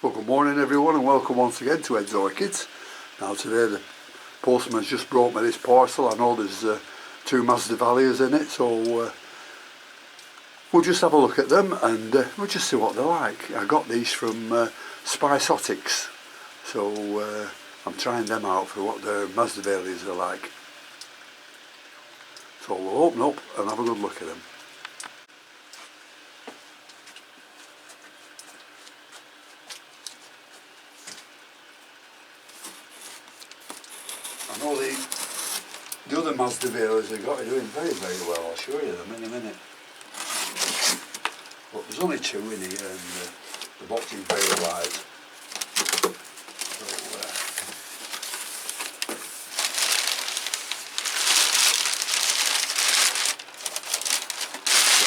Well, good morning everyone and welcome once again to Ed's Orchids. Now today the postman's just brought me this parcel. I know there's two masdevallias in it, so we'll just have a look at them and we'll just see what they're like. I got these from specie, so I'm trying them out for what their masdevallias are like. So we'll open up and have a good look at them. I know the other masdevallias I've got are doing very well. I'll show you them in a minute. But there's only two in here and the box is very wide. So,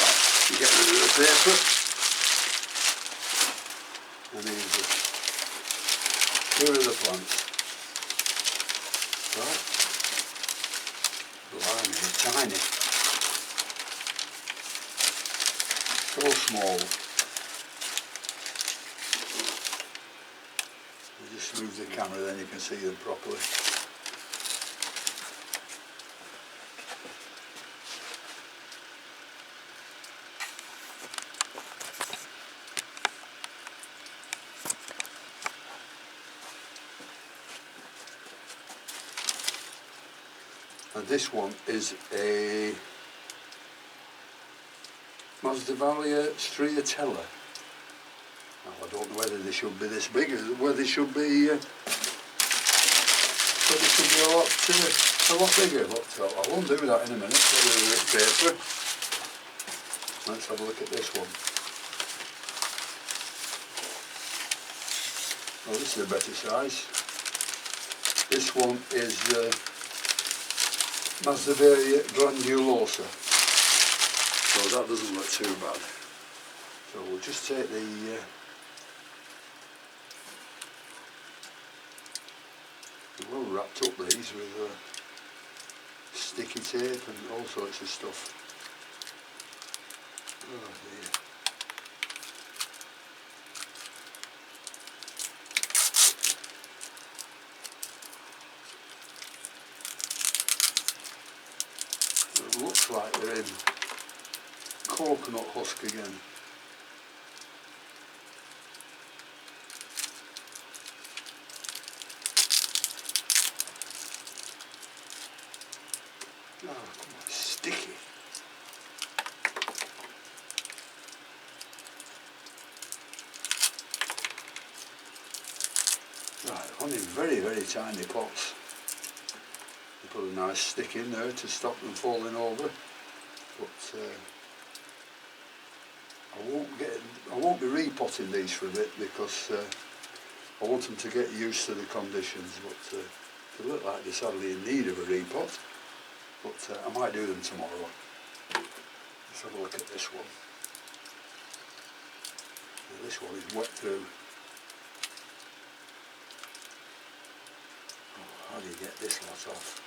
right, you get rid of the paper. And here are the plants. Right, blimey, they're tiny, so small. You just move the camera, then you can see them properly. And this one is a masdevallia striatella. Now I don't know whether they should be this big, or whether they should be a lot bigger. But I won't do that in a minute. Get rid of this paper. Let's have a look at this one. Oh, this is a better size. This one is masdevallia grandulosa, so that doesn't look too bad. So we'll just take the well wrapped up these with sticky tape and all sorts of stuff. Oh dear. It looks like they're in coconut husk again. Oh, come on, sticky. Right, only very tiny pots. Put a nice stick in there to stop them falling over, but I won't be repotting these for a bit because I want them to get used to the conditions. But they look like they're sadly in need of a repot, but I might do them tomorrow. Let's have a look at this one. Now, this one is wet through. Oh, how do you get this lot off?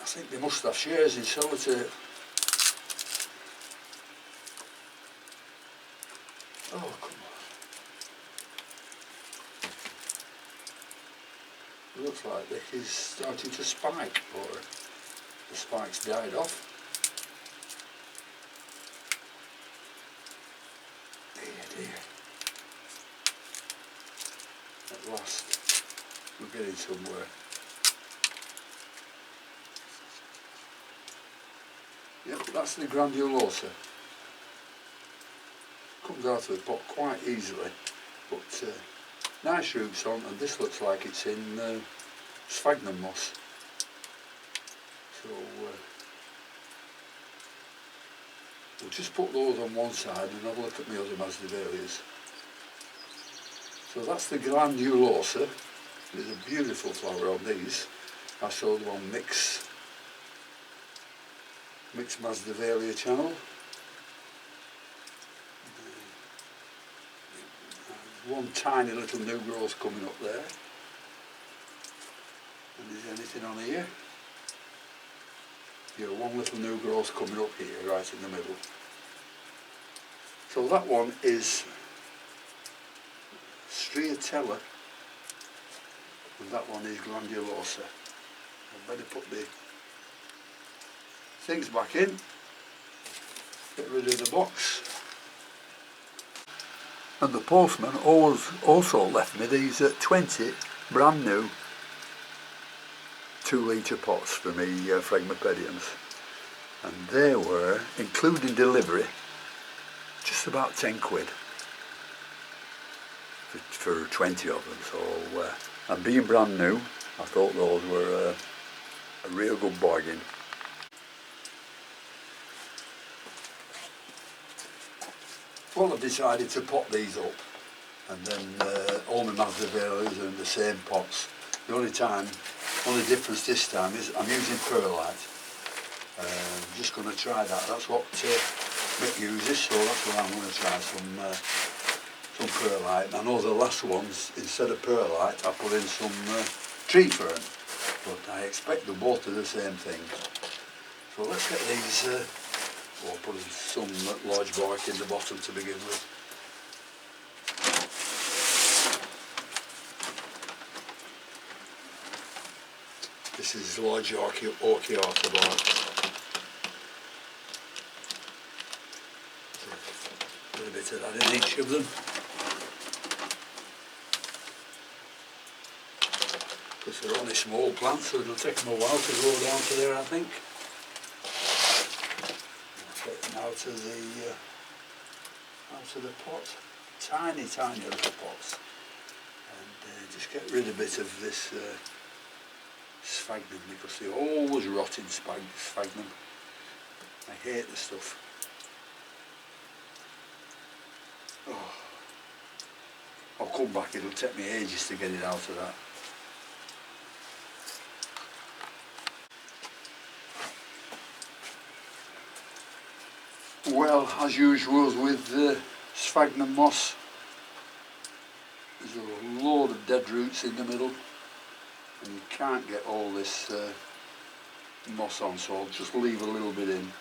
I think they must have shares in sellotape. Oh, come on. It looks like this is starting to spike, or the spikes died off. Dear. At last, we're getting somewhere. Yep, that's the grandulosa. Comes out of the pot quite easily, but nice roots on, and this looks like it's in sphagnum moss. So we'll just put those on one side and have a look at my other masdevallias. So that's the grandulosa. There's a beautiful flower on these. I saw them on Mixed Masdevallia channel. one tiny little new growth coming up there. And is anything on here? Yeah, one little new growth coming up here, right in the middle. So that one is striatella, and that one is glandulosa. I'd better put the things back in, get rid of the box. And the postman also left me these 20 brand new 2-litre pots for me Phragmipediums, and they were, including delivery, just about 10 quid for 20 of them. So and being brand new, I thought those were a real good bargain. Well, I've decided to pot these up, and then all my masdevallias are in the same pots. The only difference this time is I'm using perlite. I'm just going to try that. That's what Mick uses, so that's what I'm going to try, some perlite. I know the last ones, instead of perlite, I put in some tree fern, but I expect they're both are the same thing. So let's get these. Or put some large bark in the bottom to begin with. This is large orchiata bark. A little bit of that in each of them. Because they're only small plants, so it'll take them a while to grow down to there, I think. Take them out of the pot, tiny little pots, and just get rid a bit of this sphagnum, because they always rot in sphagnum. I hate the stuff. Oh. I'll come back, it'll take me ages to get it out of that. Well, as usual with sphagnum moss, there's a load of dead roots in the middle, and you can't get all this moss on, so I'll just leave a little bit in.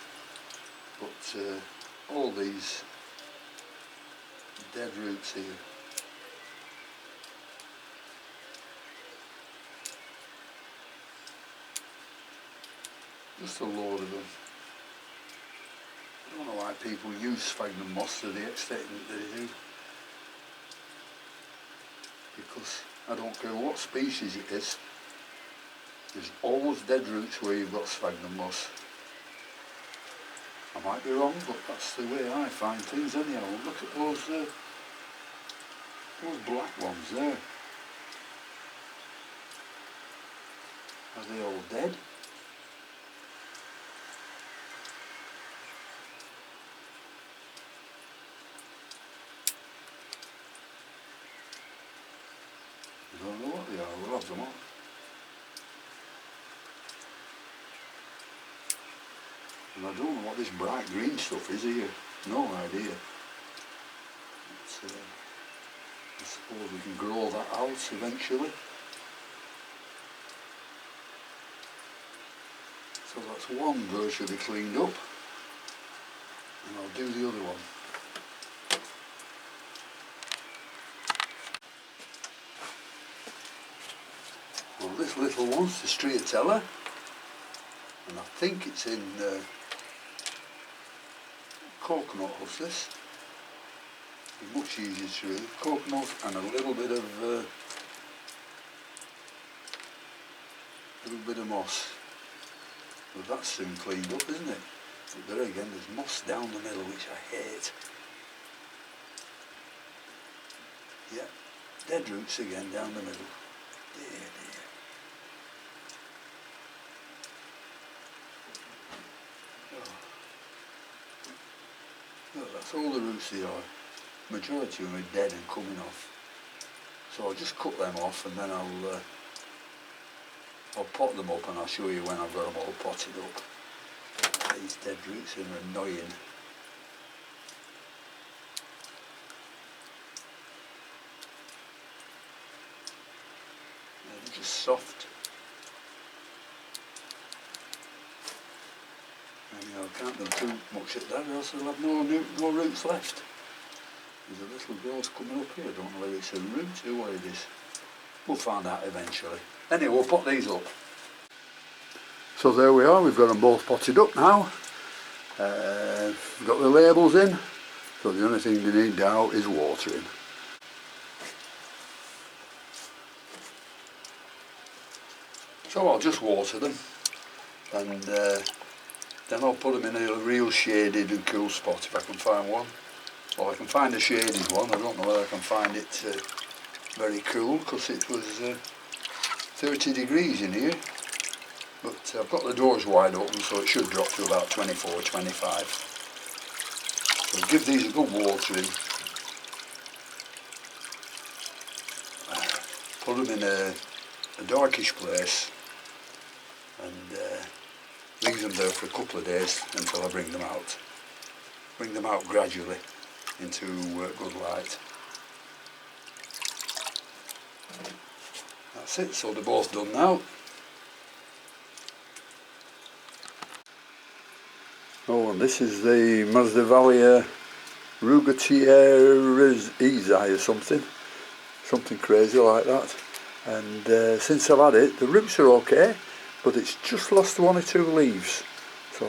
But all these dead roots here. Just a load of them. I don't know why people use sphagnum moss to the extent that they do, because I don't care what species it is, there's always dead roots where you've got sphagnum moss. I might be wrong, but that's the way I find things anyhow. Look at those black ones there. Are they all dead? I don't know what they are, we'll have them on. And I don't know what this bright green stuff is here, no idea. But, I suppose we can grow that out eventually. So that's one virtually cleaned up, and I'll do the other one. Well, this little one's the striatella, and I think it's in coconut husk. This is much easier to read. Coconut and a little bit of moss. Well, that's soon cleaned up, isn't it? But there again, there's moss down the middle, which I hate. Yeah, dead roots again down the middle. Dear, dear. Oh. Look, that's all the roots they are. Majority of them are dead and coming off. So I'll just cut them off, and then I'll pot them up, and I'll show you when I've got them all potted up. These dead roots are annoying. just soft. Anyhow, I can't do too much at that, or else I'll have no roots left. There's a little growth coming up here. I don't know whether it's a root or what it is. We'll find out eventually. Anyway, we'll pot these up. So there we are, we've got them both potted up now. We've got the labels in, so the only thing they need now is watering. So I'll just water them, and then I'll put them in a real shaded and cool spot if I can find one. Well, I can find a shaded one. I don't know whether I can find it very cool, because it was 30 degrees in here. But I've got the doors wide open, so it should drop to about 24, 25. So give these a good watering. Put them in a darkish place, and leave them there for a couple of days until I bring them out. Bring them out gradually into good light. That's it, so they're both done now. Oh, and this is the masdevallia rugatierizi or something crazy like that. And since I've had it, the roots are okay, but it's just lost one or two leaves. So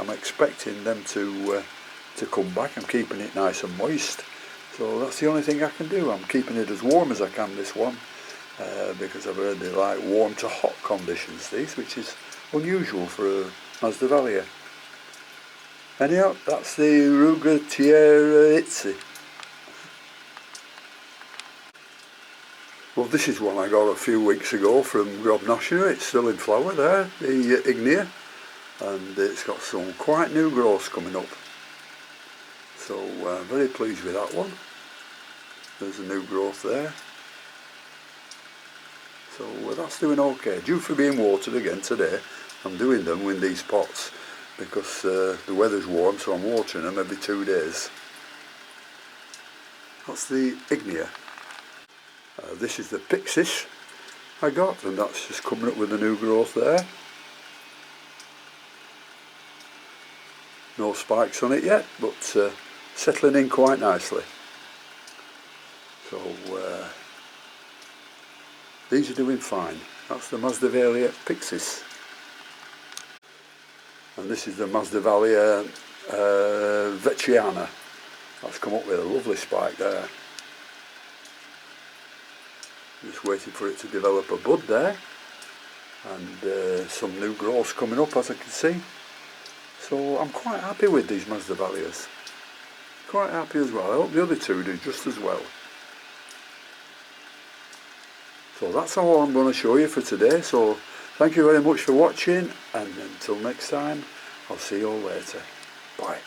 I'm expecting them to come back. I'm keeping it nice and moist. So that's the only thing I can do. I'm keeping it as warm as I can, this one, because I've heard they like warm to hot conditions, these, which is unusual for a masdevallia. Anyhow, that's the rugatierizi. Well, this is one I got a few weeks ago from Rob Nosher. It's still in flower there, the ignea, and it's got some quite new growths coming up. So very pleased with that one. There's a new growth there. So that's doing okay. Due for being watered again today. I'm doing them in these pots because the weather's warm, so I'm watering them every 2 days. That's the ignea. This is the pyxis I got, and that's just coming up with a new growth there. No spikes on it yet, but settling in quite nicely. So these are doing fine. That's the masdevallia pyxis. And this is the masdevallia vecchiana. That's come up with a lovely spike there. Just waiting for it to develop a bud there, and some new growths coming up, as I can see. So I'm quite happy with these masdevallias. Quite happy as well. I hope the other two do just as well. So that's all I'm going to show you for today. So thank you very much for watching, and until next time, I'll see you all later. Bye.